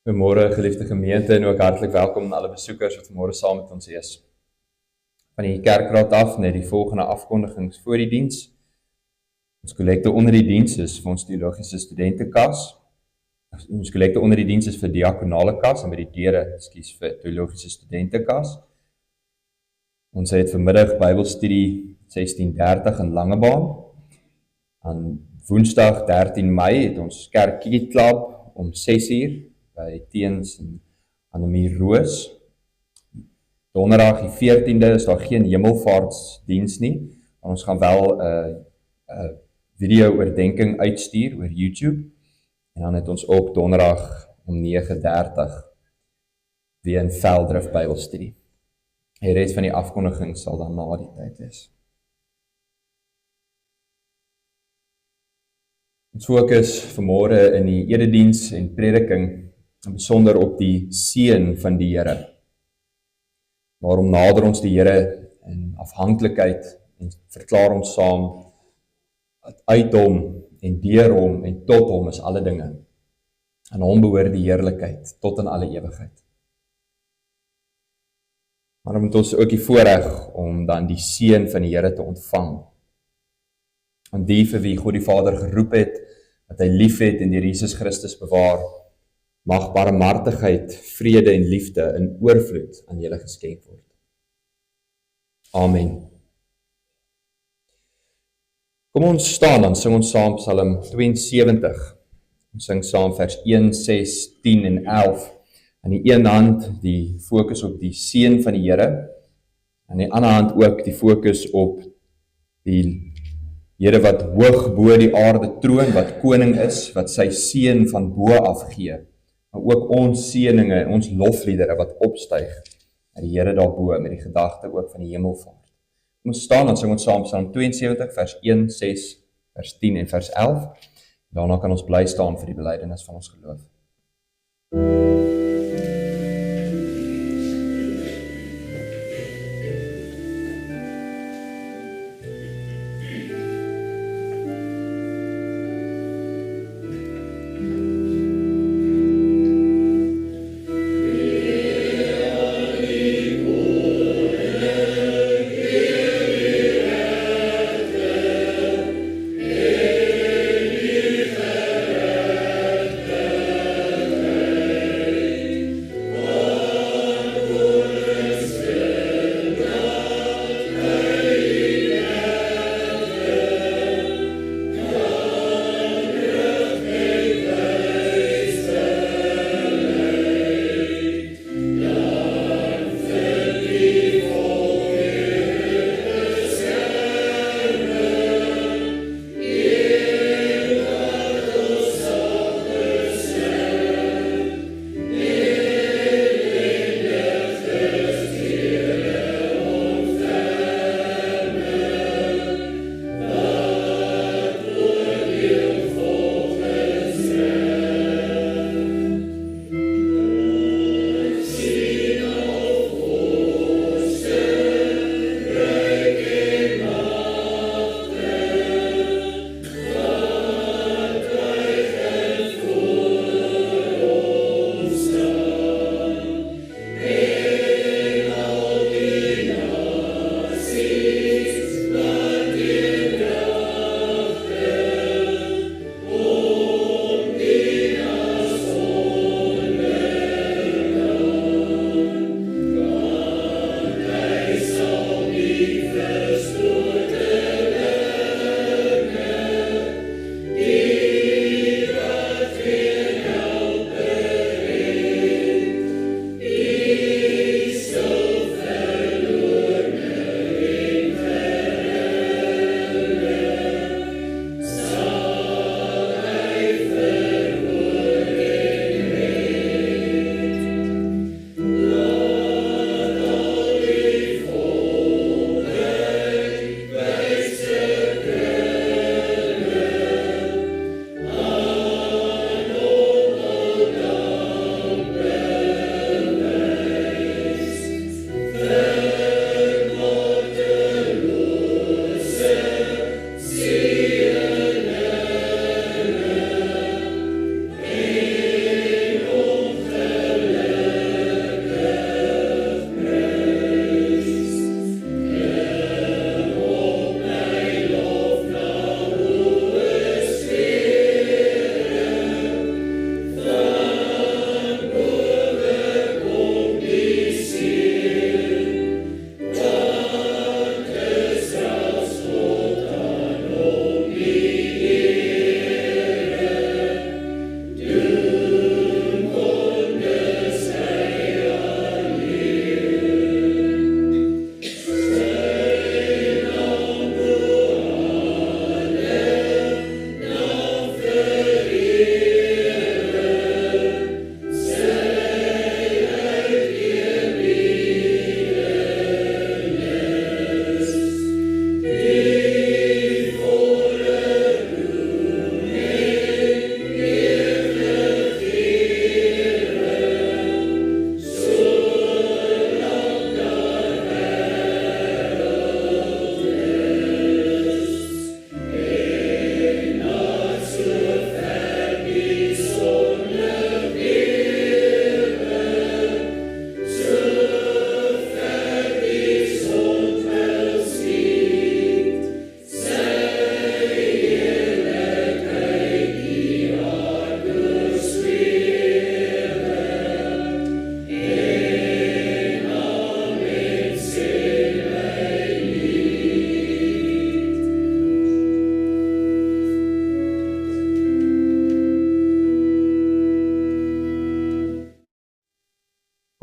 Goeiemôre geliefde gemeente en ook hartlik welkom aan alle besoekers wat vanmôre saam met ons is. Van die kerkraad af net die volgende afkondigings voor die diens. Ons kollekte onder die diens is vir ons teologiese studentekas. Ons kollekte onder die diens is vir diakonale kas en by die deure, vir teologiese studentekas. Ons het vanmiddag Bybelstudie 16:30 in Langebaan. Aan Woensdag 13 Mei het ons kerkklub om 6:00 by Teens en Annemie Roos. Donderdag die 14de is daar geen hemelvaartsdiens nie, maar ons gaan wel 'n video oordenking uitstuur oor YouTube. En dan het ons ook donderdag om 9:30 weer in Veldrif Bybelstudie. Die res van die afkondiging sal dan na die tyd wees. Ons fokus vanmôre in die erediens en prediking, en besonder op die seën van die Here. Waarom nader ons die Here in afhanklikheid en verklaar ons saam dat uit hom en deur hom en tot hom is alle dinge. Aan hom behoort die heerlikheid tot in alle ewigheid. Maar dan moet ons ook die voorreg om dan die seën van die Here te ontvang. En die vir wie God die Vader geroep het, dat hy lief het en deur Jesus Christus bewaar, mag barmhartigheid, vrede en liefde in oorvloed aan julle geskenk word. Amen. Kom ons staan, dan sing ons saam Psalm 72. Ons sing saam vers 1, 6, 10 en 11. Aan die een hand die fokus op die seën van die Here, aan die ander hand ook die fokus op die Here wat hoog bo die aarde troon, wat koning is, wat sy seën van bo af gee. Maar ook ons seëninge, ons lofliedere wat opstyg na die Here daarbo, met die gedagte ook van die hemelvaart. Ons staan en sing ons saam Psalm 72, vers 1, 6, vers 10 en vers 11. Daarna kan ons bly staan vir die belydenis van ons geloof.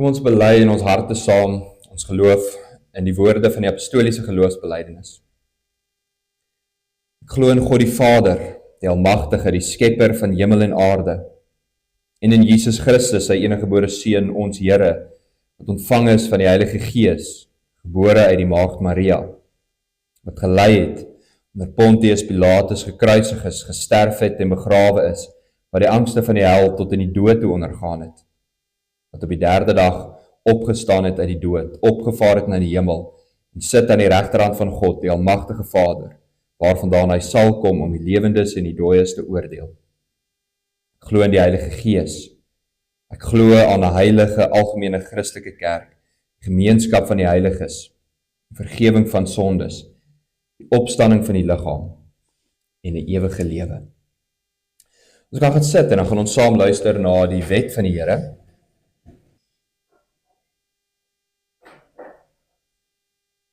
ons bely in ons harte saam, ons geloof in die woorde van die apostoliese geloofsbelijdenis. Ek glo in God die Vader, die Almagtige, die Skepper van hemel en aarde, en in Jesus Christus, sy enige gebore Seun, ons Here, wat ontvang is van die Heilige Gees, gebore uit die Maagd Maria, wat gelei het, onder Pontius Pilatus gekruisig is, gesterf het en begrawe is, wat die angste van die hel tot in die dood toe ondergaan het, wat op die 3de dag opgestaan het uit die dood, opgevaar het na die hemel, en sit aan die regterhand van God, die Almagtige Vader, waarvandaan hy sal kom om die lewendes en die dooies te oordeel. Ek glo in die Heilige Gees. Ek glo aan 'n heilige, algemene Christelike kerk, gemeenskap van die heiliges, vergewing van sondes, die opstanding van die liggaam en 'n ewige lewe. Ons kan gaan sit en dan gaan ons saam luister na die wet van die Here.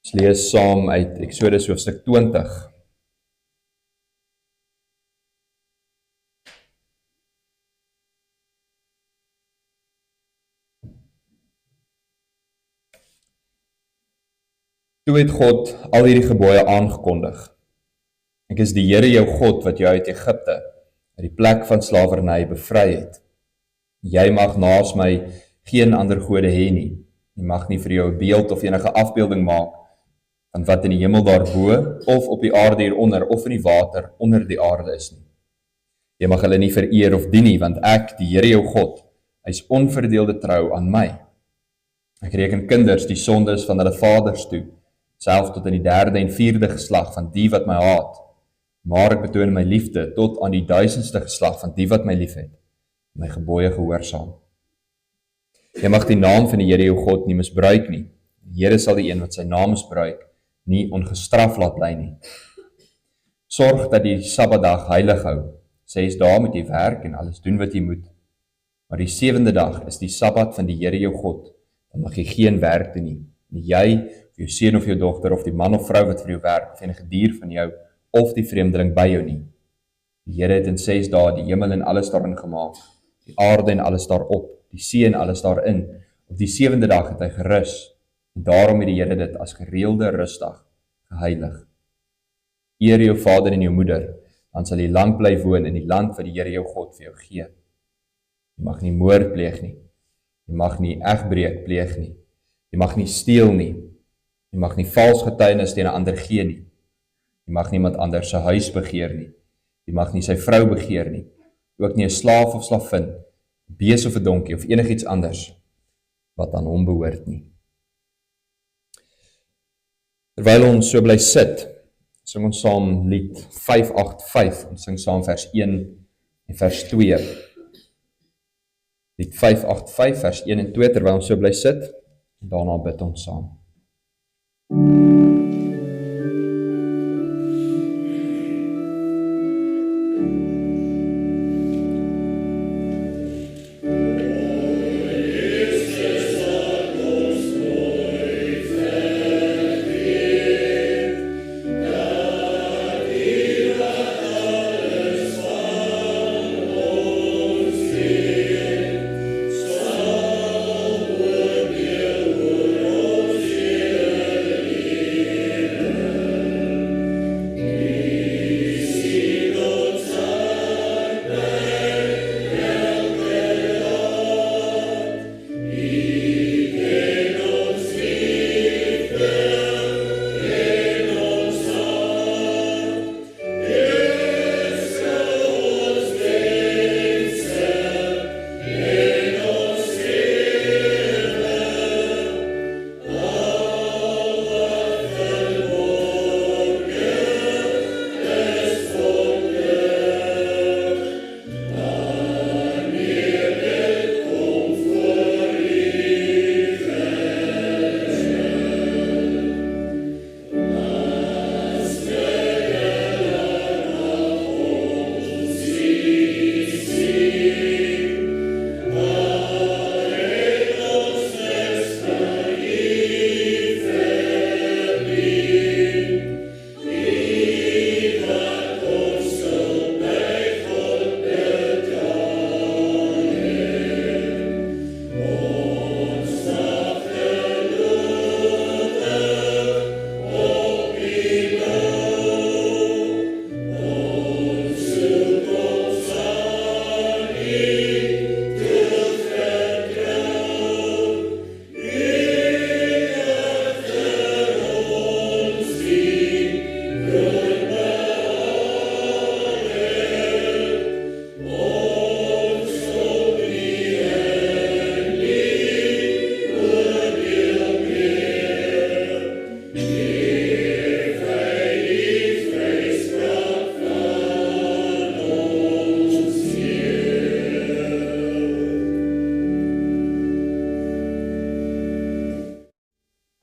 Ons lees saam uit Eksodus hoofstuk 20. Toe het God al hierdie gebooie aangekondig. Ek is die Here jou God wat jou uit Egipte, uit die plek van slawerny bevry het. Jy mag naas my geen ander gode hê nie. Jy mag nie vir jou 'n beeld of enige afbeelding maak van wat in die hemel daarbo, of op die aarde hieronder, of in die water onder die aarde is nie. Jy mag hulle nie vereer of dien nie, want ek, die Here jou God, hy is onverdeelde trou aan my. Ek reken kinders die sondes van hulle vaders toe, self tot in die 3de en 4de geslag van die wat my haat, maar ek betoon my liefde tot aan die 1000ste geslag van die wat my liefhet, my gebooie gehoorsaam. Jy mag die naam van die Here jou God nie misbruik nie. Die Here sal die een wat sy naam misbruik, nie ongestraf laat bly nie. Sorg dat die Sabbatdag heilig hou. 6 dae moet jy werk en alles doen wat jy moet. Maar die 7de dag is die Sabbat van die Here jou God. Dan mag jy geen werk doen nie. Nie jy, of jou seun of jou dogter, of die man of vrou wat vir jou werk, of enige dier van jou, of die vreemdeling by jou nie. Die Here het in 6 dae die hemel en alles daarin gemaak, die aarde en alles daarop, die see en alles daarin. Op die 7de dag het hy gerus, en daarom het die Here dit as gereelde rustdag geheilig. Eer jou vader en jou moeder, dan sal jy lank bly woon in die land wat die Here jou God vir jou gee. Jy mag nie moord pleeg nie. Jy mag nie egbreek pleeg nie. Jy mag nie steel nie. Jy mag nie vals getuienis teen 'n ander gee nie. Jy mag niemand anders se huis begeer nie. Jy mag nie sy vrou begeer nie. Ook nie 'n slaaf of slavin, 'n bees of 'n donkie of enigiets anders wat aan hom behoort nie. Terwyl ons so bly sit, sing ons saam lied 585, ons sing saam vers 1 en vers 2. Lied 585, vers 1 en 2, terwyl ons so bly sit, en daarna bid ons saam.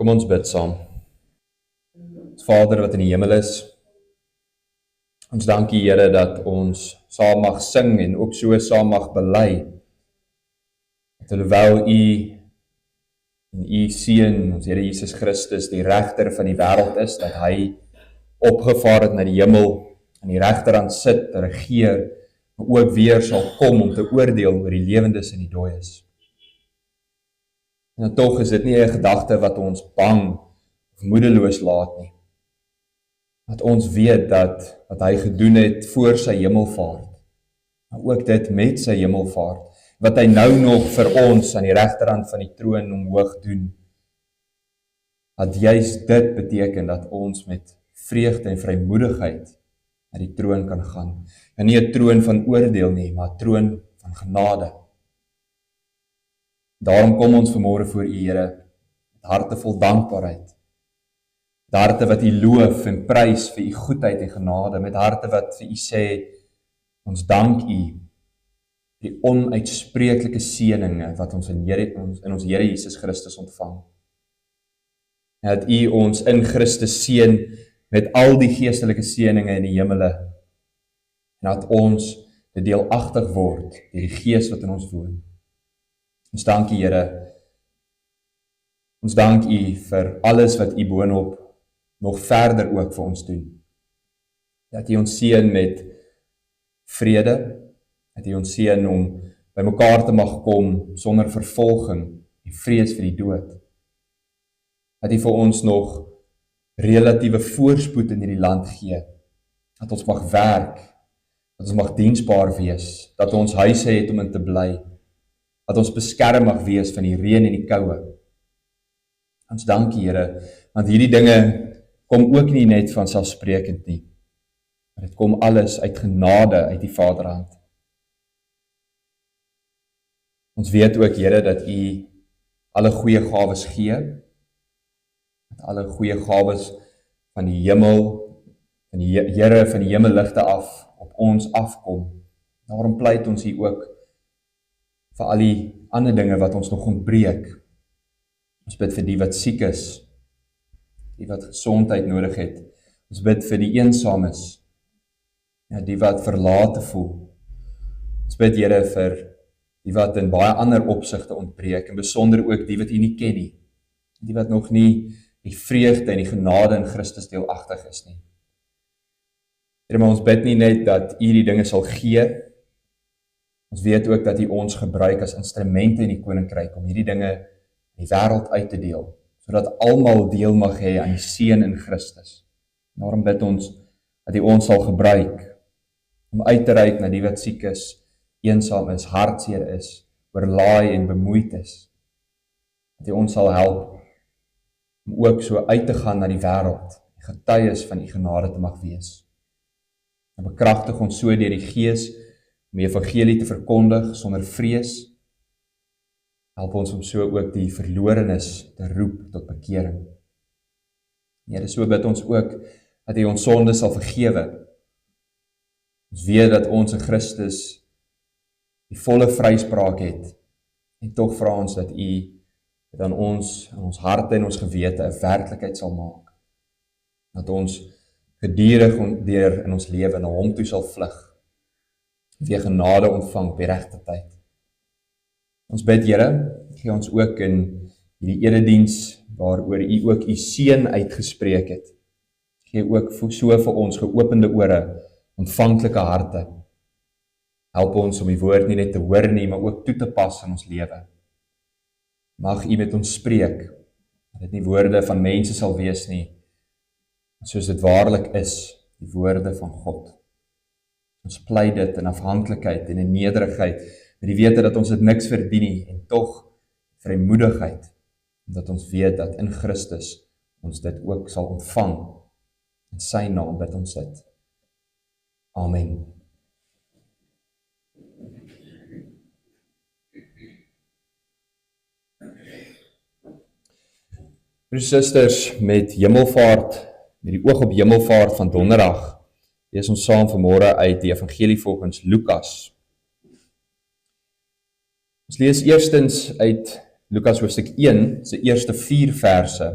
Kom ons bid saam. Vader wat in die hemel is, ons dankie Here dat ons saam mag sing en ook so saam mag bely. Dat alhoewel U en U Seun, ons Here Jesus Christus, die regter van die wêreld is, dat hy opgevaar het na die hemel, aan die regterhand sit, regeer, maar ook weer sal kom om te oordeel oor die lewendes en die dooies. En tog is dit nie 'n gedagte wat ons bang of moedeloos laat nie. Dat ons weet dat wat hy gedoen het voor sy hemelvaart, maar ook dit met sy hemelvaart, wat hy nou nog vir ons aan die regterhand van die troon omhoog doen, dat juist dit beteken dat ons met vreugde en vrymoedigheid na die troon kan gaan. En nie 'n troon van oordeel nie, maar 'n troon van genade. Daarom kom ons vanmôre voor U, Here, met harte vol dankbaarheid. Met harte wat U loof en prys vir U goedheid en genade, met harte wat vir U sê, ons dank U, die onuitspreeklike seëninge wat ons in ons Here Jesus Christus ontvang. En dat U ons in Christus seën met al die geestelike seëninge in die hemele, en dat ons dit deelagtig word deur die Gees wat in ons woon. Ons dank U, Here. Ons dank U vir alles wat U boonop nog verder ook vir ons doen. Dat U ons seën met vrede, dat U ons seën om by mekaar te mag kom sonder vervolging en vrees vir die dood. Dat U vir ons nog relatiewe voorspoed in hierdie land gee. Dat ons mag werk, dat ons mag diensbaar wees, dat ons huise het om in te bly, dat ons beskerm mag wees van die reën en die koue. Ons dank U, Here, want hierdie dinge kom ook nie net van selfsprekend nie, maar dit kom alles uit genade uit die Vaderhand. Ons weet ook, Here, dat U alle goeie gawes gee, dat alle goeie gawes van die hemel, van die Here van die hemelligte af, op ons afkom. Daarom pleit ons hier ook vir al die ander dinge wat ons nog ontbreek. Ons bid vir die wat siek is, die wat gesondheid nodig het. Ons bid vir die eensames, ja, die wat verlate voel. Ons bid, Here, vir die wat in baie ander opsigte ontbreek, en besonder ook die wat U nie ken nie, die wat nog nie die vreugde en die genade in Christus deelagtig is nie. Here, maar ons bid nie net dat U die dinge sal gee, ons weet ook dat U ons gebruik as instrumente in die koninkryk om hierdie dinge in die wêreld uit te deel, sodat almal deel mag hê aan die seën in Christus. Daarom bid ons dat U ons sal gebruik om uit te reik na die wat siek is, eensaam is, hartseer is, oorlaai en bemoeid is. Dat U ons sal help om ook so uit te gaan na die wêreld, die getuies van U genade te mag wees. En bekragtig ons so deur die Gees om die evangelie te verkondig sonder vrees. Help ons om so ook die verlorenes te roep tot bekering. Here, so bid ons ook dat U ons sonde sal vergewe. Ons weet dat ons in Christus die volle vryspraak het, en tog vra ons dat U dit aan ons harte en ons gewete 'n werklikheid sal maak. Dat ons gedurig deur in ons lewe na Hom toe sal vlug, weer genade ontvang op die regte tyd. Ons bid, Here, gee ons ook in hierdie erediens waaroor U ook U seën uitgespreek het. Gee ook so vir ons geopende ore, ontvanklike harte. Help ons om die woord nie net te hoor nie, maar ook toe te pas in ons lewe. Mag U met ons spreek, dat dit nie woorde van mense sal wees nie, maar soos dit waarlik is, die woorde van God. Ons pleit dit in afhanklikheid en in nederigheid, met die wete dat ons dit niks verdien nie, en tog vrymoedigheid, omdat ons weet dat in Christus ons dit ook sal ontvang. In sy naam bid ons dit. Amen. Broers en susters, met hemelvaart, met die oog op hemelvaart van donderdag, lees ons saam vanmôre uit die evangelie volgens Lukas. Ons lees eerstens uit Lukas hoofstuk 1, se eerste 4 verse,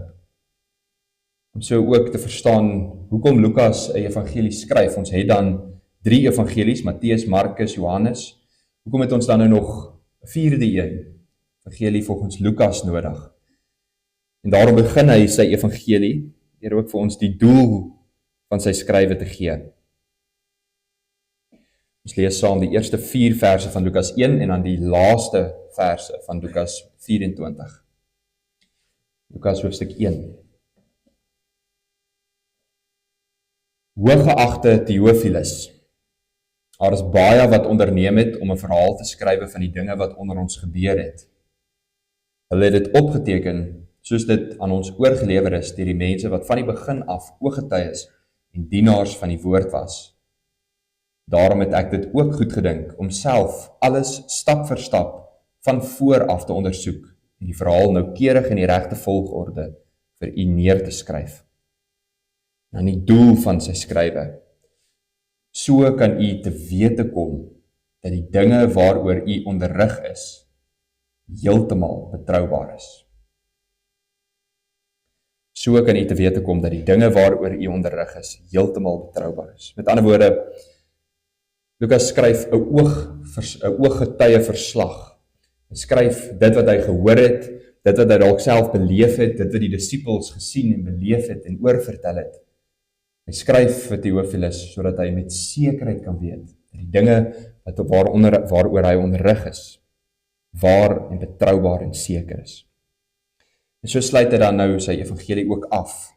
om so ook te verstaan hoekom Lukas 'n evangelie skryf. Ons het dan 3 evangelies, Matteus, Markus, Johannes. Hoekom het ons dan nou nog 'n 4de een, evangelie volgens Lukas nodig? En daarom begin hy sy evangelie, deur ook vir ons die doel van sy skrywe te gee. Ons lees saam die eerste 4 verse van Lukas 1 en dan die laaste verse van Lukas 24. Lukas hoofstuk 1. Hooggeagte Theophilus, daar is baie wat onderneem het om 'n verhaal te skrywe van die dinge wat onder ons gebeur het. Hulle het dit opgeteken, soos dit aan ons oorgelewer is deur die mense wat van die begin af ooggetuies en dienaars van die woord was. Daarom het ek dit ook goed gedink om self alles stap vir stap van voor af te ondersoek en die verhaal noukeurig in die regte volgorde vir u neer te skryf. Dan die doel van sy skrywe. So kan u te wete kom dat die dinge waaroor u onderrig is, heeltemal betroubaar is. So kan u te wete kom dat die dinge waaroor u onderrig is, heeltemal betroubaar is. Met ander woorde, Lukas skryf 'n ooggetuie verslag. Hy skryf dit wat hy gehoor het, dit wat hy dalk self beleef het, dit wat die disippels gesien en beleef het en oorvertel het. Hy skryf vir Theophilus sodat hy met sekerheid kan weet dat die dinge waaroor hy onderrig is, waar en betroubaar en seker is. En so sluit hy dan nou sy evangelie ook af.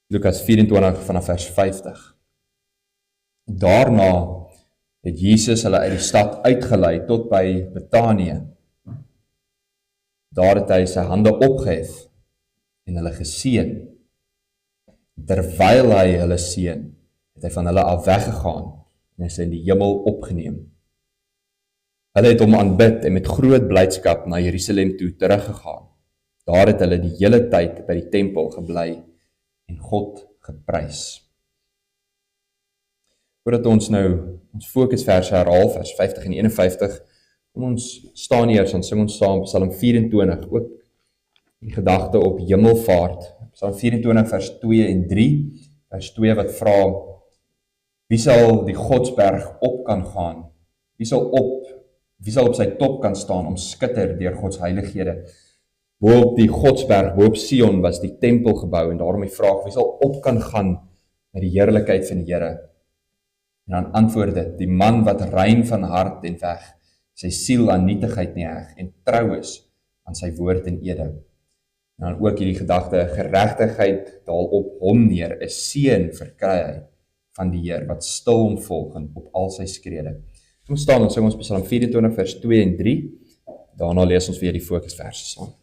Lukas 24 vanaf vers 50. Daarna het Jesus hulle uit die stad uitgelei tot by Betanië. Daar het hy sy hande opgehef en hulle geseën. Terwyl hy hulle seën, het hy van hulle af weggegaan en is in die hemel opgeneem. Hulle het hom aanbid en met groot blydskap na Jerusalem toe teruggegaan. Daar het hulle die hele tyd by die tempel gebly en God geprys. Voordat ons nou ons fokusverse herhaal, vers 50 en 51, kom ons staan eers en sing ons saam Psalm 24, ook die gedagte op hemelvaart. Psalm 24 vers 2 en 3, vers 2 wat vra, wie sal die Godsberg op kan gaan? Wie sal op sy top kan staan om skitter deur Gods heilighede? Bo op die Godsberg, bo op Sion was die tempel gebou en daarom die vraag, wie sal op kan gaan met die heerlikheid van die Here? En dan antwoord dit, die man wat rein van hart en weg, sy siel aan nietigheid nie heg en trou is aan sy woord en ede. En dan ook hierdie gedagte, geregtigheid daal op hom neer, 'n seën verkry hy van die Heer, wat stil hom volg op al sy skrede. Ons staan ons sing ons Psalm 24 vers 2 en 3, daarna lees ons weer die fokusverse saam.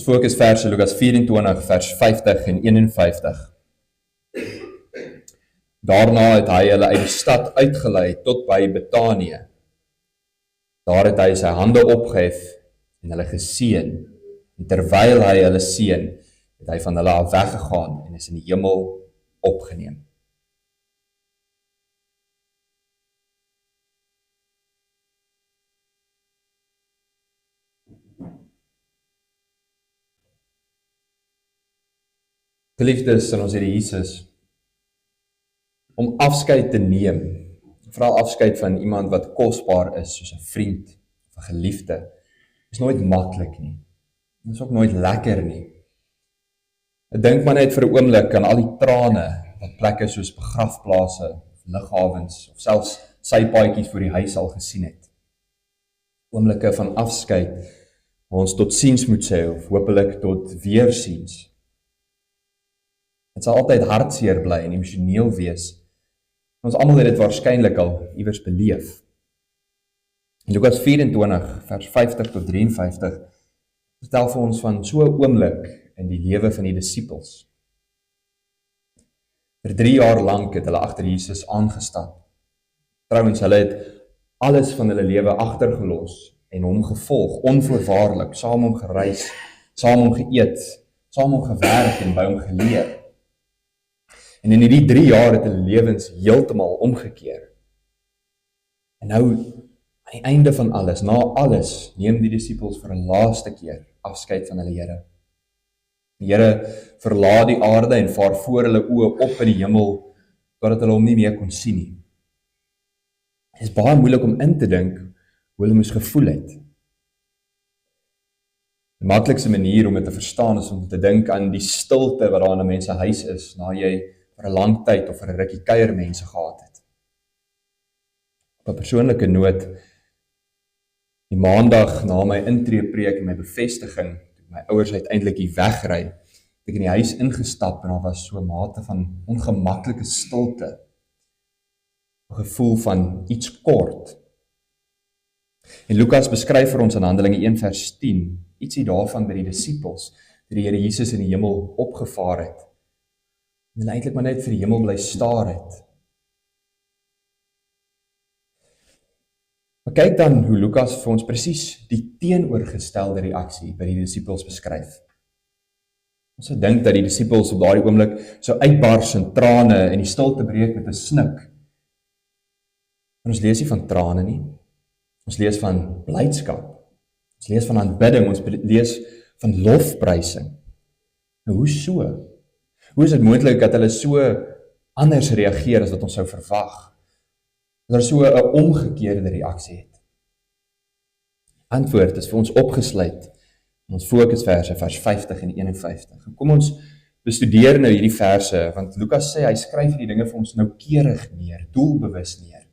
Ons fokusverse Lukas 24 vers 50 en 51. Daarna het hy hulle uit die stad uitgelei tot by Betanië. Daar het hy sy hande opgehef en hulle geseën. En terwyl hy hulle seën, het hy van hulle af weggegaan en is in die hemel opgeneem. Geliefdes in ons Here Jesus, om afskeid te neem, veral afskeid van iemand wat kosbaar is, soos 'n vriend of 'n geliefde, is nooit maklik nie. Dit is ook nooit lekker nie. Ek dink maar net vir 'n oomblik aan al die trane wat plekke soos begrafplase, lughawens of selfs sypaadjies voor die huis al gesien het. Oomblikke van afskeid, waar ons tot siens moet sê of hopelik tot weersiens. Dit sal altyd hartseer bly en emosioneel wees. Ons almal het dit waarskynlik al iewers beleef. In Lukas 24 vers 50 tot 53 vertel vir ons van so 'n oomblik in die lewe van die disippels. Vir 3 jaar lank het hulle agter Jesus aangestap. Trouwens, hulle het alles van hulle lewe agtergelos en hom gevolg, onvoorwaardelik, saam hom gereis, saam hom geëet, saam hom gewerk en by hom geleer. En in hierdie 3 jaar het hulle lewens heeltemal omgekeer. En nou, aan die einde van alles, na alles, neem die disippels vir 'n laaste keer afskeid van hulle Here. Die Here verlaat die aarde en vaar voor hulle oë op in die hemel, totdat hulle hom nie meer kon sien nie. Het is baie moeilik om in te dink hoe hulle moes gevoel het. Die maklikste manier om dit te verstaan is om te dink aan die stilte wat daar in 'n mens se huis is, na jy vir 'n lang tyd of vir 'n rukkie kuiermense gehad het. Op 'n persoonlike noot, die maandag na my intreepreek en my bevestiging, toe my ouers uiteindelik hier wegry, het ek in die huis ingestap en daar was so 'n mate van ongemaklike stilte, 'n gevoel van iets kort. En Lukas beskryf vir ons in Handelinge 1 vers 10, ietsie daarvan by die disippels, toe die Here Jesus in die hemel opgevaar het. En hulle eintlik maar net vir die hemel bly staar het. Maar kyk dan hoe Lukas vir ons presies die teenoorgestelde reaksie by die disippels beskryf. Ons sou dink dat die disippels op daardie oomblik sou uitbars in trane en die stilte breek met 'n snik. Maar ons lees nie van trane nie. Ons lees van blydskap. Ons lees van aanbidding, ons lees van lofprysing. Nou hoe so? Hoe is dit moontlik dat hulle so anders reageer as wat ons sou verwag? Dat hulle so 'n omgekeerde reaksie het? Antwoord is vir ons opgesluit in ons fokusverse, vers 50 en 51. En kom ons bestudeer nou hierdie verse, want Lukas sê hy skryf hierdie dinge vir ons noukeurig neer, doelbewus neer.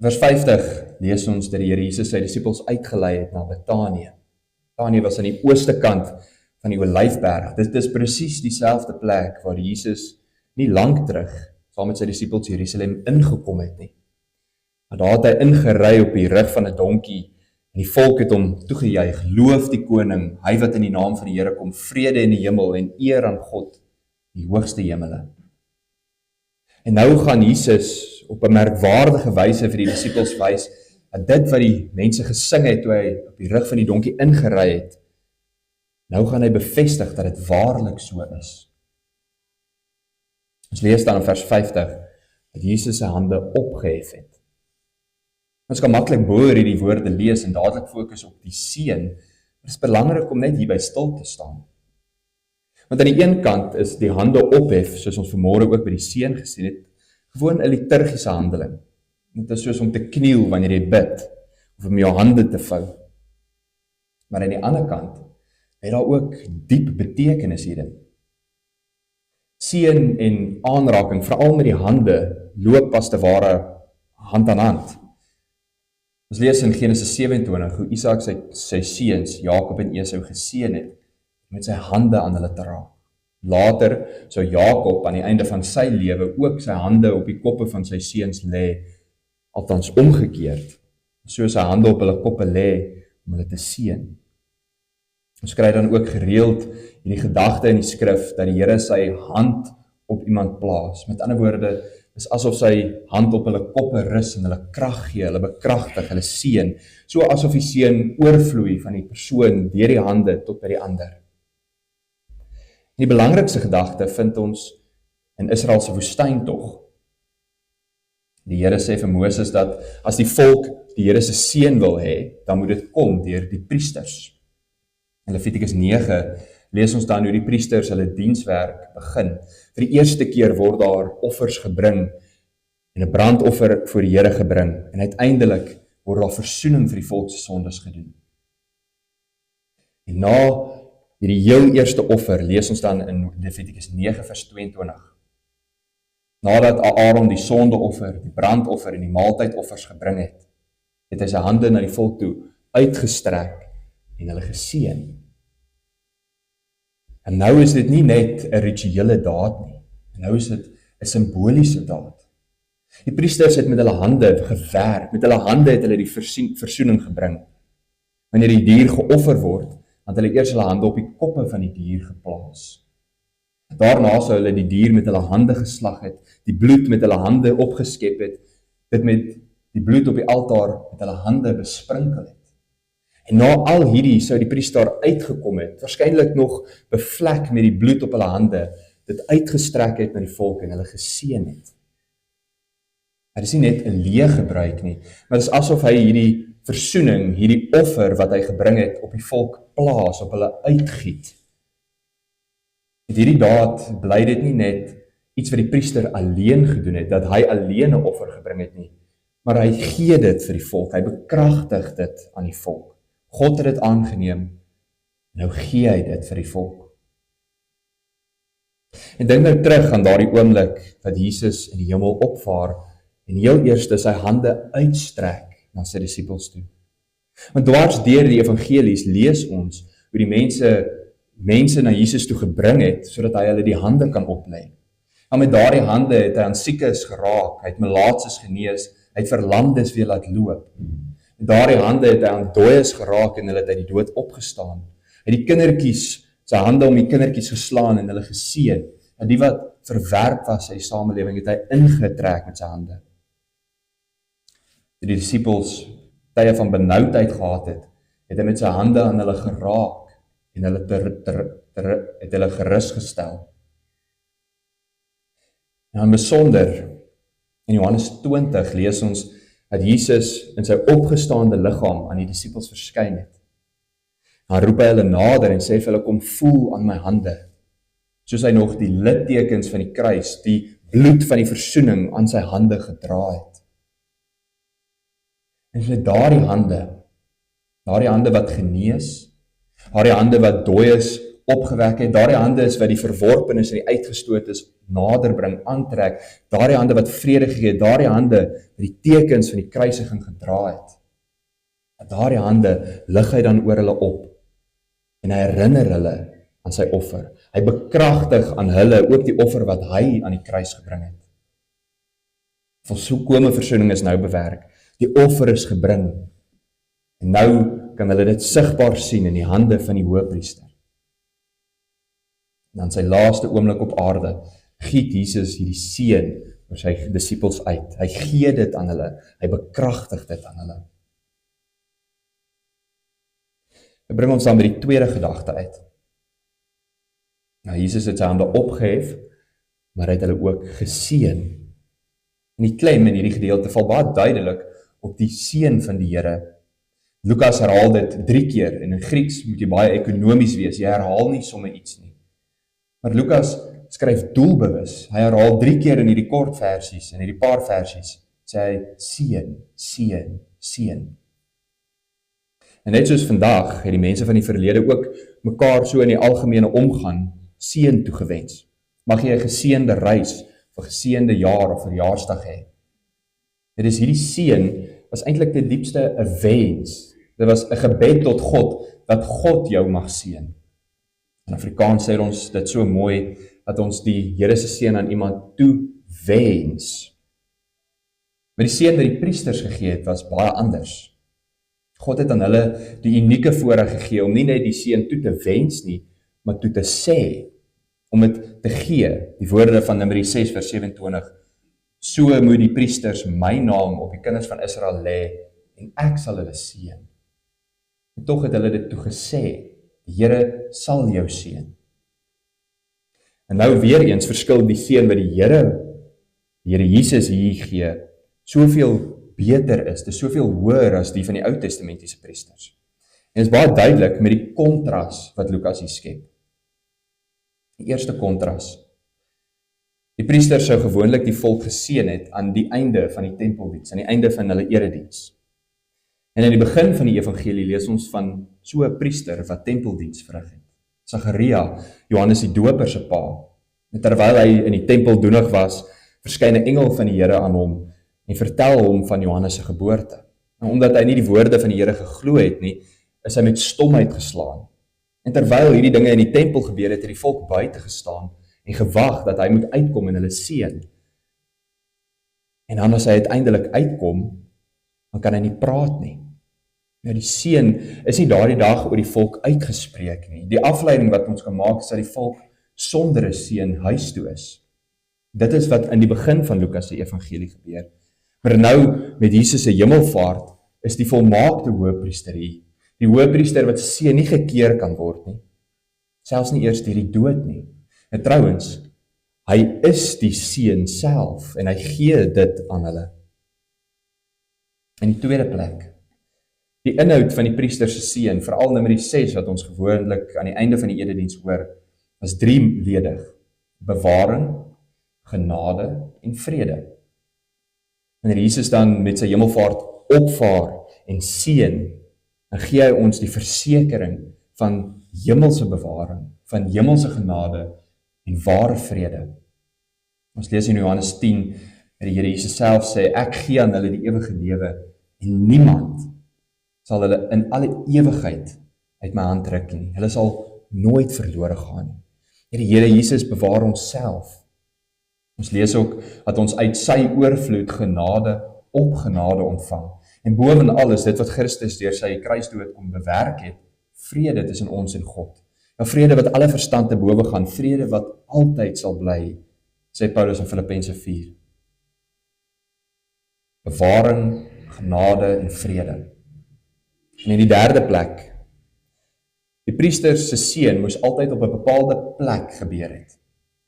Vers 50 lees ons dat die Here Jesus sy disippels uitgelei het na Betanië. Betanië was aan die ooste kant van die Olyfberg. Dit is presies dieselfde plek waar Jesus nie lank terug saam met sy disippels Jerusalem ingekom het nie. Maar daar het hy ingery op die rug van 'n donkie en die volk het hom toegejuig, loof die koning, hy wat in die naam van die Here kom, vrede in die hemel en eer aan God, die hoogste hemele. En nou gaan Jesus op 'n merkwaardige wyse vir die disippels wys dat dit wat die mense gesing het toe hy op die rug van die donkie ingery het, nou gaan hy bevestig dat dit waarlik so is. Ons lees dan in vers 50 dat Jesus sy hande opgehef het. Ons kan maklik bo hierdie woorde lees en dadelik fokus op die seën, maar dit is belangrik om net hierby stil te staan. Want aan die een kant is die hande ophef, soos ons vanmôre ook by die seën gesien het, gewoon 'n liturgiese handeling. Dit is soos om te kniel wanneer jy bid, of om jou hande te vou. Maar aan die ander kant het daar ook diep betekenis hierin. Seën en aanraking, veral met die hande, loop as te ware hand aan hand. Ons lees in Genesis 27 hoe Isak sy seuns, Jakob en Esau geseën het, met sy hande aan hulle te raak. Later sou Jakob aan die einde van sy lewe ook sy hande op die koppe van sy seuns lê, althans omgekeerd. So sy hande op hulle koppe lê, om hulle te seën. Ons kry dan ook gereeld hierdie gedagte in die skrif, dat die Here sy hand op iemand plaas. Met ander woorde, is asof sy hand op hulle koppe rus en hulle krag gee, hulle bekragtig, hulle seën, so asof die seën oorvloei van die persoon deur die hande tot by die ander. Die belangrikste gedagte vind ons in Israel se woestyntog. Die Here sê vir Moses dat as die volk die Here se seën wil hê, dan moet dit kom deur die priesters. In Levitikus 9 lees ons dan hoe die priesters hulle dienswerk begin. Vir die eerste keer word daar offers gebring en 'n brandoffer voor die Here gebring en uiteindelik word daar versoening vir die volk se sondes gedoen. En na hierdie heel eerste offer lees ons dan in Levitikus 9 vers 22. Nadat Aaron die sondeoffer, die brandoffer en die maaltydoffers gebring het, het hy sy hande na die volk toe uitgestrek en hulle geseën. En nou is dit nie net 'n rituele daad nie. Nou is dit 'n simboliese daad. Die priesters het met hulle hande gewerk, met hulle hande het hulle die versoening gebring. Wanneer die dier geoffer word, dan het hulle eers hulle hande op die koppe van die dier geplaas. Daarna sou hulle die dier met hulle hande geslag het, die bloed met hulle hande opgeskep het, dit met die bloed op die altaar met hulle hande besprinkel het. En na al hierdie sou die priester uitgekom het, waarskynlik nog bevlek met die bloed op hulle hande, dit uitgestrek het na die volk en hulle geseën het. Dit is nie net 'n leë gebruik nie, maar dit is asof hy hierdie versoening, hierdie offer wat hy gebring het op die volk plaas, op hulle uitgiet. Met hierdie daad bly dit nie net iets wat die priester alleen gedoen het, dat hy alleen 'n offer gebring het nie, maar hy gee dit vir die volk, hy bekragtig dit aan die volk. God het dit aangeneem, nou gee hy dit vir die volk. En dink nou terug aan daardie oomblik wat Jesus in die hemel opvaar en heel eers sy hande uitstrek na sy disippels toe. Want dwars deur die evangelies lees ons hoe die mense na Jesus toe gebring het, sodat hy hulle die hande kan oplê. En met daardie hande het hy aan siekes geraak, hy het melaatses genees, hy het verlamdes weer laat loop. Met daardie hande het hy aan dooies geraak en hulle het uit die dood opgestaan. Hy het die kindertjies, sy hande om die kindertjies geslaan en hulle geseën. En die wat verwerp was in die samelewing, het hy ingetrek met sy hande. Die disippels tye van benoudheid gehad het hy met sy hande aan hulle geraak en hulle het hulle gerus gestel. En in besonder, in Johannes 20 lees ons dat Jesus in sy opgestaande liggaam aan die disippels verskyn het. Dan roep hy hulle nader en sê vir hulle, kom voel aan my hande, soos hy nog die littekens van die kruis, die bloed van die versoening aan sy hande gedra het. En vir daardie hande wat genees, daardie hande wat dooies opgewek het, daardie hande is wat die verworpenes en die uitgestootes nader bring, aantrek, daardie hande wat vrede gegee het, daardie hande wat die tekens van die kruisiging gedra het. En daardie hande lig hy dan oor hulle op en hy herinner hulle aan sy offer. Hy bekragtig aan hulle ook die offer wat hy aan die kruis gebring het. Volkome versoening is nou bewerk. Die offer is gebring. En nou kan hulle dit sigbaar sien in die hande van die hoëpriester. En dan sy laaste oomblik op aarde, giet Jesus hierdie seën oor sy disippels uit. Hy gee dit aan hulle, hy bekragtig dit aan hulle. Dit bring ons dan by die tweede gedagte uit. Nou, Jesus het sy hande opgehef, maar hy het hulle ook geseën. En die klem in hierdie gedeelte val baie duidelik op die seën van die Here. Lukas herhaal dit 3 keer, en in Grieks moet jy baie ekonomies wees, jy herhaal nie sommer iets nie. Maar Lukas skryf doelbewus, hy herhaal 3 keer in hierdie kort versies, in hierdie paar versies, sê hy seën, seën, seën. En net soos vandag, het die mense van die verlede ook mekaar so in die algemene omgang seën toegewens. Mag jy 'n geseënde reis, of 'n geseënde jaar of verjaarsdag hê. Dit is hierdie seën was eintlik die diepste 'n wens. Dit was 'n gebed tot God, dat God jou mag seën. In Afrikaans sê ons dit so mooi, dat ons die Here se seën aan iemand toe wens. Maar die seën wat die priesters gegee het, was baie anders. God het aan hulle die unieke voorreg gegee om nie net die seën toe te wens nie, maar toe te sê, om dit te gee. Die woorde van Numeri 6 vers 27, so moet die priesters my naam op die kinders van Israel lê, en ek sal hulle seën. En tog het hulle dit toe gesê, die Here sal jou seën. En nou weer eens verskil die seën wat die Here Jesus hier gee, soveel beter is, dit is soveel hoër as die van die Ou Testamentiese priesters. En dit is baie duidelik met die kontras wat Lukas hier skep. Die eerste kontras. Die priesters sou gewoonlik die volk geseën het aan die einde van die tempeldiens, aan die einde van hulle erediens. En in die begin van die evangelie lees ons van so 'n priester wat tempeldiens verrig het. Sagaria, Johannes die Doper se pa. En terwyl hy in die tempel doenig was, verskyn 'n engel van die Here aan hom en vertel hom van Johannes se geboorte. En omdat hy nie die woorde van die Here geglo het nie, is hy met stomheid geslaan. En terwyl hierdie dinge in die tempel gebeur het, het die volk buite gestaan en gewag dat hy moet uitkom en hulle seën. En dan as hy uiteindelik uitkom, dan kan hy nie praat nie. Nou die seën is nie daardie dag oor die volk uitgespreek nie. Die afleiding wat ons kan maak is dat die volk sonder 'n seën huis toe is. Dit is wat in die begin van Lukas se evangelie gebeur. Maar nou met Jesus se hemelvaart is die volmaakte hoëpriester hier. Die hoëpriester wat se seën nie gekeer kan word nie. Selfs nie eers deur die dood nie. En trouwens, hy is die seën self en hy gee dit aan hulle. In die tweede plek, die inhoud van die priester se seën, veral Numeri 6 wat ons gewoonlik aan die einde van die erediens hoor, is drieledig: bewaring, genade en vrede. Wanneer Jesus dan met sy hemelvaart opvaar en seën, dan gee hy ons die versekering van hemelse bewaring, van hemelse genade en ware vrede. Ons lees in Johannes 10, dat die Here Jesus self sê, ek gee aan hulle die ewige lewe en niemand sal hulle in alle ewigheid uit my hand ruk nie. Hulle sal nooit verlore gaan nie. Die Here Jesus bewaar ons self. Ons lees ook dat ons uit sy oorvloed genade op genade ontvang. En bovenal is dit wat Christus deur sy kruisdood kom bewerk het, vrede tussen ons en God. Ja, vrede wat alle verstand te bowe gaan, vrede wat altyd sal bly, sê Paulus in Filippense 4. Bewaring, genade en vrede. En in die derde plek, die priesters se seën moes altyd op 'n bepaalde plek gebeur het.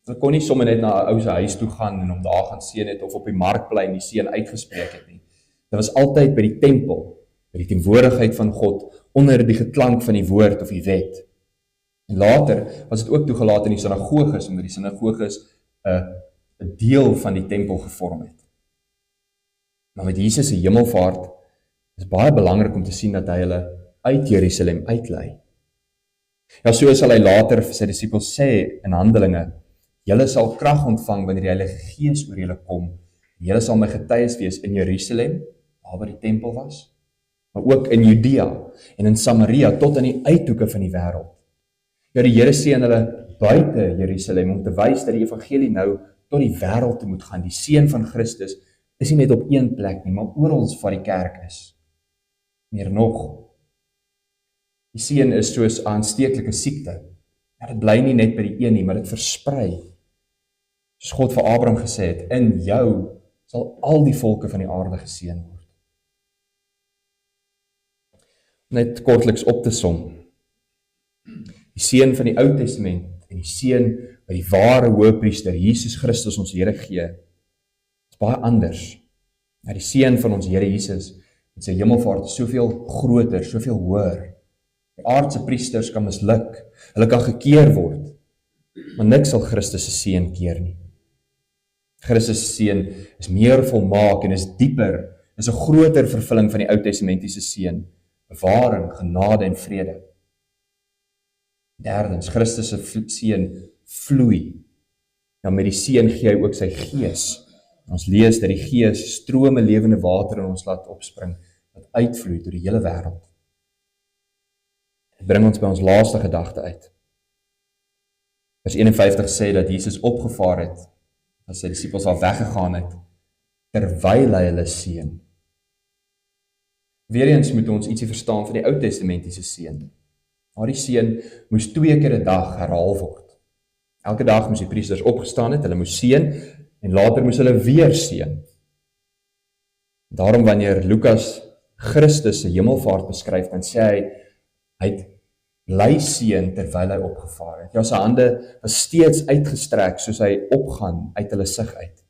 Hulle kon nie sommer net na 'n ou se huis toe gaan en hom daar gaan seën het of op die markplein die seën uitgespreek het nie. Dit was altyd by die tempel, by die teenwoordigheid van God, onder die geklank van die woord of die wet. En later was dit ook toegelaat in die sinagoges, omdat die sinagoges 'n deel van die tempel gevorm het. Maar met Jesus se hemelvaart is baie belangrik om te sien dat hy hulle uit Jerusalem uitlei. Ja, so sal hy later vir sy disippels sê in Handelinge, julle sal krag ontvang wanneer die Heilige Gees oor julle kom. Julle sal my getuies wees in Jerusalem, waar die tempel was, maar ook in Judea en in Samaria tot aan die uithoeke van die wêreld. Ja, die Here seën hulle buite Jerusalem om te wys dat die evangelie nou tot die wêreld toe moet gaan. Die seën van Christus is nie net op een plek nie, maar oral waar die kerk is. Meer nog, die seën is soos 'n aansteeklike siekte. Ja, dit bly nie net by die een nie, maar dit versprei. Soos God vir Abraham gesê het, in jou sal al die volke van die aarde geseën word. Net kortliks op te som. Die seën van die Ou Testament en die seën wat die ware hoëpriester Jesus Christus ons Here gee, is baie anders. Ja, die seën van ons Here Jesus met sy hemelvaart is soveel groter, soveel hoër. Die aardse priesters kan misluk, hulle kan gekeer word, maar niks sal Christus se seën keer nie. Christus se seën is meer volmaak en is dieper, is 'n groter vervulling van die Ou Testamentiese seën, bewaring, genade en vrede. Derdens, Christus se seën vloei. Nou met die seën gee hy ook sy gees. Ons lees dat die gees strome lewende water in ons laat opspring, wat uitvloei deur die hele wêreld. Dit bring ons by ons laaste gedagte uit. Vers 51 sê dat Jesus opgevaar het, as sy disippels al weggegaan het, terwyl hy hulle seën. Weereens moet ons ietsie verstaan van die Ou Testamentiese seën. Die seën moes 2 keer 'n dag herhaal word. Elke dag moes die priesters opgestaan het, hulle moes seën, en later moes hulle weer seën. Daarom wanneer Lukas Christus se hemelvaart beskryf, dan sê hy het bly seën terwyl hy opgevaar het. Ja, sy hande was steeds uitgestrek soos hy opgaan uit hulle sig uit.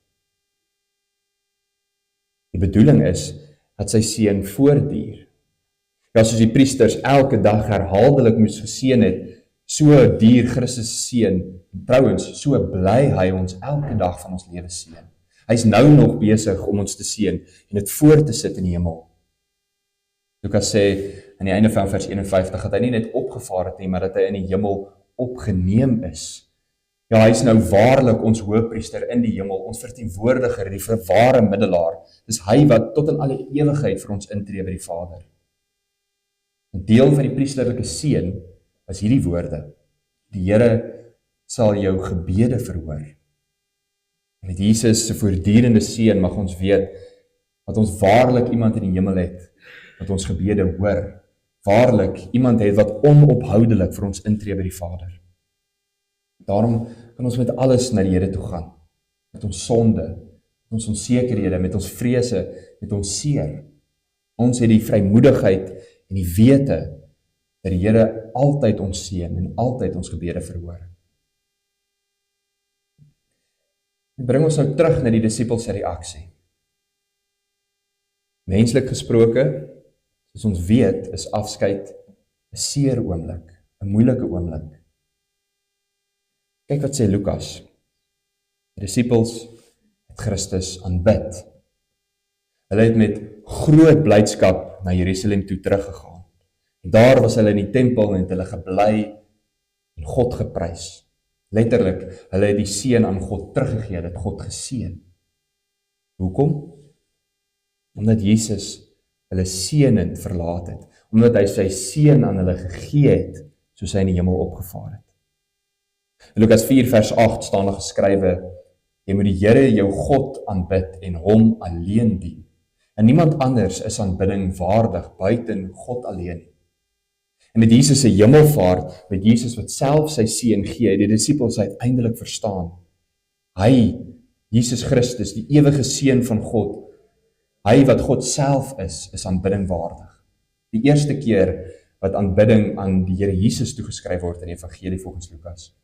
Die bedoeling is dat sy seën voortduur. Ja, soos die priesters elke dag herhaaldelik moes geseën het, so duur Christus se seën. Trouwens, so bly hy ons elke dag van ons lewe seën. Hy's nou nog besig om ons te seën en dit voor te sit in die hemel. Lukas sê aan die einde van vers 51 dat hy nie net opgevaar het nie, maar dat hy in die hemel opgeneem is. Ja, hy is nou waarlik ons hoëpriester in die hemel, ons verteenwoordiger, die verware middelaar. Dis hy wat tot in alle ewigheid vir ons intree by die Vader. 'n Deel van die priesterlike seën was hierdie woorde: Die Here sal jou gebede verhoor. Met Jesus se voortdurende seën mag ons weet dat ons waarlik iemand in die hemel het wat ons gebede hoor. Waarlik iemand het wat onophoudelik vir ons intree by die Vader. Daarom kan ons met alles na die Here toe gaan. Met ons sonde, met ons onsekerhede, met ons vrese, met ons seer. Ons het die vrymoedigheid en die wete dat die Here altyd ons seën en altyd ons gebede verhoor. En bring ons nou terug na die disippels se reaksie. Menslik gesproke, soos ons weet, is afskeid 'n seer oomblik, 'n moeilike oomblik. Kyk wat sê Lukas. Die disippels het Christus aanbid. Hulle het met groot blydskap na Jerusalem toe teruggegaan. En daar was hulle in die tempel en het hulle gebly en God geprys. Letterlik, hulle het die seën aan God teruggegee, hulle het God geseën. Hoekom? Omdat Jesus hulle seënend verlaat het, omdat hy sy seën aan hulle gegee het, soos hy in die hemel opgevaar het. In Lukas 4 vers 8 staan daar geskrywe: Jy moet die Here jou God aanbid en hom alleen dien. En niemand anders is aanbidding waardig buiten God alleen. En met Jesus se hemelvaart, met Jesus wat self sy seën gee, die disippels uiteindelik verstaan. Hy, Jesus Christus, die ewige seun van God, hy wat God self is aanbidding waardig. Die eerste keer wat aanbidding aan die Here Jesus toegeskryf word in die evangelie volgens Lukas.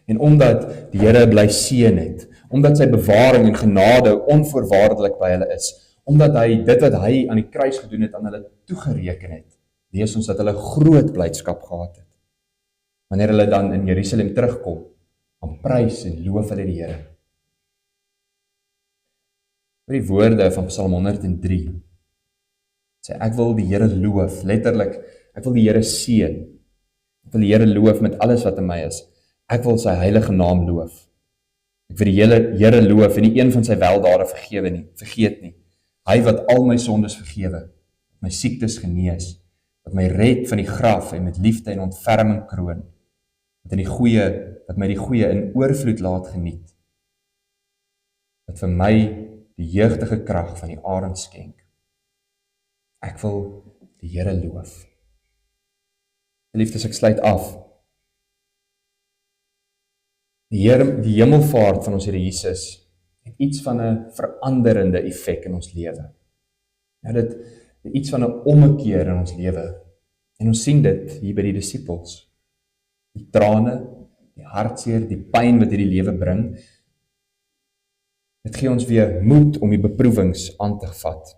En omdat die Here bly seën het, omdat sy bewaring en genade onvoorwaardelik by hulle is, omdat hy dit wat hy aan die kruis gedoen het aan hulle toegereken het, lees ons dat hulle groot blydskap gehad het. Wanneer hulle dan in Jerusalem terugkom, dan prys en loof hulle die Here. Vir die woorde van Psalm 103, sê ek wil die Here loof, letterlik, ek wil die Here seën, ek wil die Here loof met alles wat in my is, ek wil sy heilige naam loof, ek wil die Here loof en nie een van sy weldade vergeet nie, hy wat al my sondes vergewe, my siektes genees, wat my red van die graf en met liefde en ontferming kroon, wat my die goeie in oorvloed laat geniet, wat vir my die jeugdige krag van die arend skenk. Ek wil die Here loof. Geliefdes, ek sluit af. Die hemelvaart van ons Here Jesus het iets van 'n veranderende effek in ons lewe. Ja, dit het iets van 'n ommekeer in ons lewe. En ons sien dit hier by die disippels. Die trane, die hartseer, die pyn wat hierdie lewe bring, dit gee ons weer moed om die beproewings aan te vat.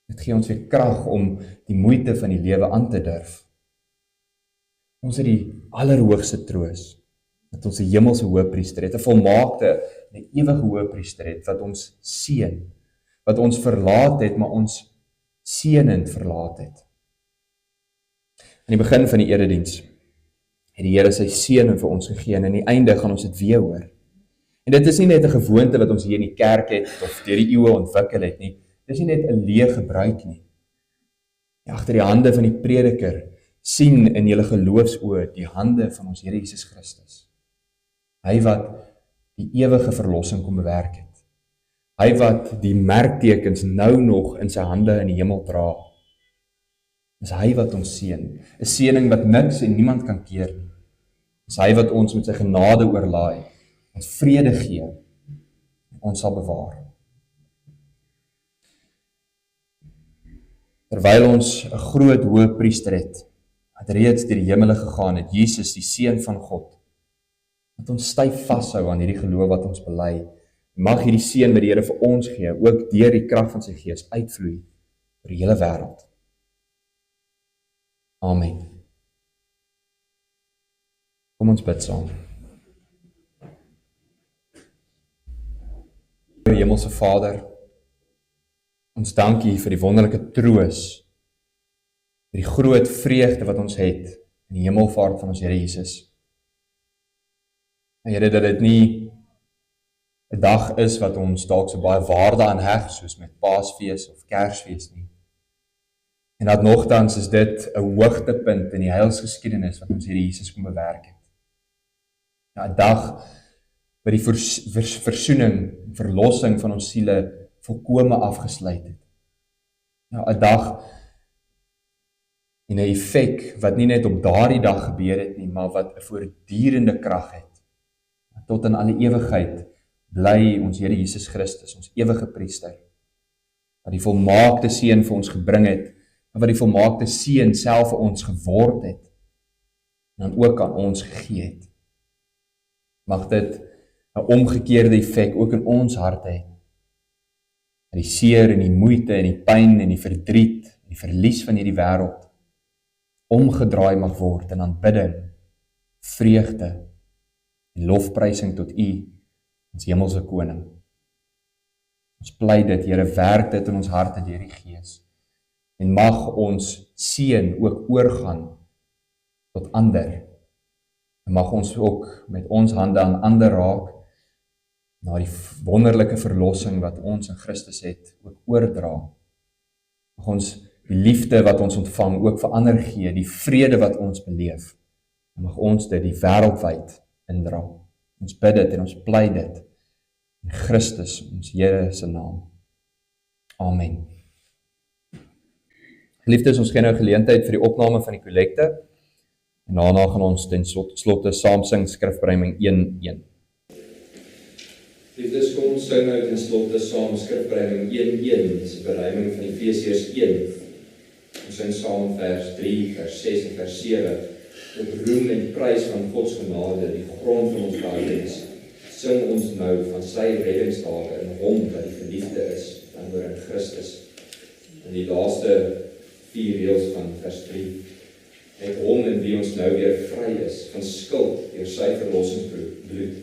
Dit gee ons weer krag om die moeite van die lewe aan te durf. Ons het die allerhoogste troos, dat ons 'n hemelse hoëpriester het, 'n volmaakte, 'n ewige hoëpriester het, wat ons seën, wat ons verlaat het, maar ons seënend verlaat het. In die begin van die erediens het die Here sy seën vir ons gegee, en aan die einde gaan ons dit weer hoor. En dit is nie net 'n gewoonte wat ons hier in die kerk het, of deur die eeue ontwikkel het nie, dit is nie net 'n leë gebruik nie. Agter die hande van die prediker sien in julle geloofsoë die hande van ons Here Jesus Christus. Hy wat die ewige verlossing kom bewerk het. Hy wat die merktekens nou nog in sy hande in die hemel dra. Dis hy wat ons seën. 'n Seëning wat niks en niemand kan keer nie. Dis hy wat ons met sy genade oorlaai, ons vrede gee, en ons sal bewaar. Terwyl ons 'n groot hoëpriester het, wat reeds deur die hemele gegaan het, Jesus, die Seun van God, dat ons styf vashou aan hierdie geloof wat ons bely. Mag hierdie seën wat die Here vir ons gee, ook deur die krag van sy Gees uitvloei oor die hele wêreld. Amen. Kom ons bid saam. Hemelse Vader, ons dank U vir die wonderlike troos, vir die groot vreugde wat ons het in die hemelvaart van ons Here Jesus. En Here, dat dit nie 'n dag is wat ons dalk so baie waarde aan heg, soos met Paasfees of Kersfees nie. En dat nogtans is dit 'n hoogtepunt in die heilsgeskiedenis wat ons Here Jesus kom bewerk het. 'n Dag wat die versoening, verlossing van ons siele volkome afgesluit het. 'n Dag en 'n effek wat nie net op daardie dag gebeur het nie, maar wat 'n voortdurende krag het. Tot in alle ewigheid bly ons Here Jesus Christus, ons ewige priester, wat die volmaakte seën vir ons gebring het, en wat die volmaakte seën self vir ons geword het, en dan ook aan ons gegee het. Mag dit 'n omgekeerde effek ook in ons harte hê. Dat die seer en die moeite en die pyn en die verdriet en die verlies van hierdie wêreld omgedraai mag word in aanbidding, vreugde en lofprysing tot U, ons hemelse koning. Ons pleit dit, Here, werk dit in ons harte deur die Gees. En mag ons seën ook oorgaan tot ander. En mag ons ook met ons hande aan ander raak, na die wonderlike verlossing wat ons in Christus het, ook oordra. Mag ons die liefde wat ons ontvang ook vir ander gee, die vrede wat ons beleef. En mag ons dit die wêreldwyd indra. Ons bid dit en ons pleit dit in Christus, ons Here se naam. Amen. Geliefdes, ons gee nou geleentheid vir die opname van die kollekte. En daarna gaan ons ten slotte saam sing skrifberuiming 1:1. Geliefdes, kom ons sing nou ten slotte saam skrifberuiming 1:1, dis die beruiming van Efesiërs 1. Ons sing saam vers 3, vers 6 en vers 7. Tot roem en prys van God se genade, die grond van ons gehoorsaamheid. Sing ons nou van sy reddingsdade in hom wat die geliefde is, dan oor in Christus. In die laaste 4 reëls van vers 3. Met hom in wie ons nou weer vry is, van skuld deur sy verlossingsbloed.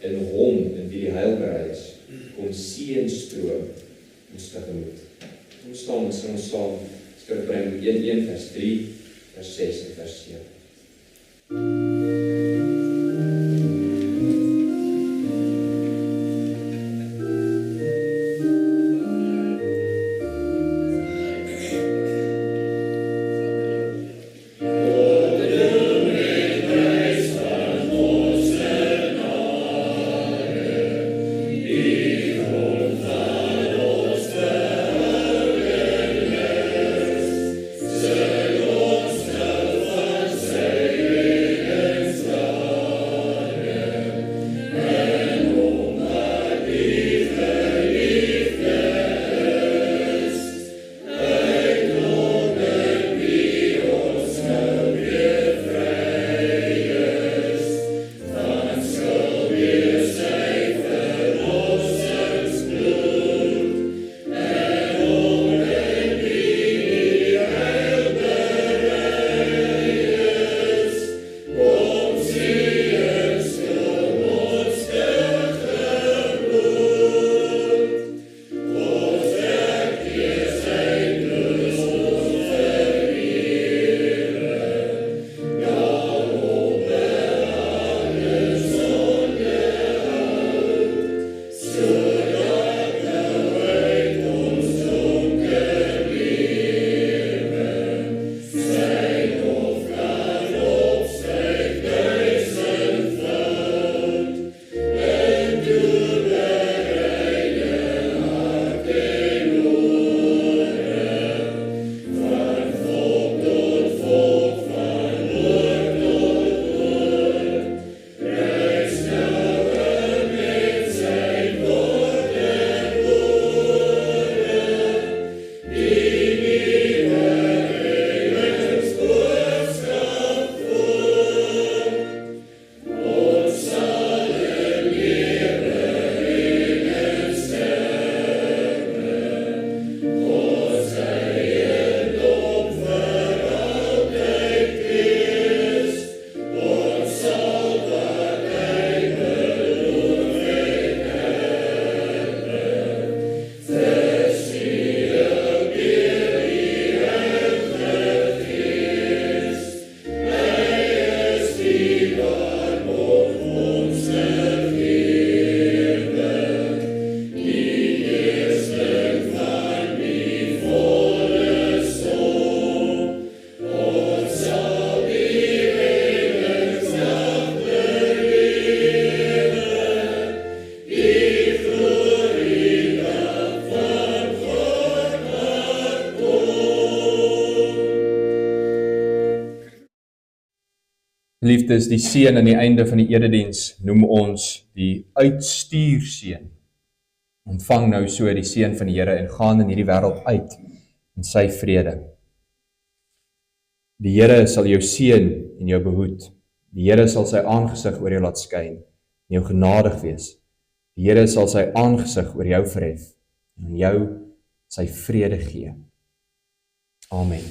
In hom in wie die heil berei is, kom seën stroom ons tegemoet. Ons staan en sing ons saam, skrifberuiming 1:1 vers 3, vers 6 en vers 7. Geliefdes, die seën aan die einde van die erediens noem ons die uitstuurseën. Ontvang nou so die seën van die Here en gaan in hierdie wêreld uit in sy vrede. Die Here sal jou seën en jou behoed. Die Here sal sy aangesig oor jou laat skyn en jou genadig wees. Die Here sal sy aangesig oor jou verhef en jou sy vrede gee. Amen.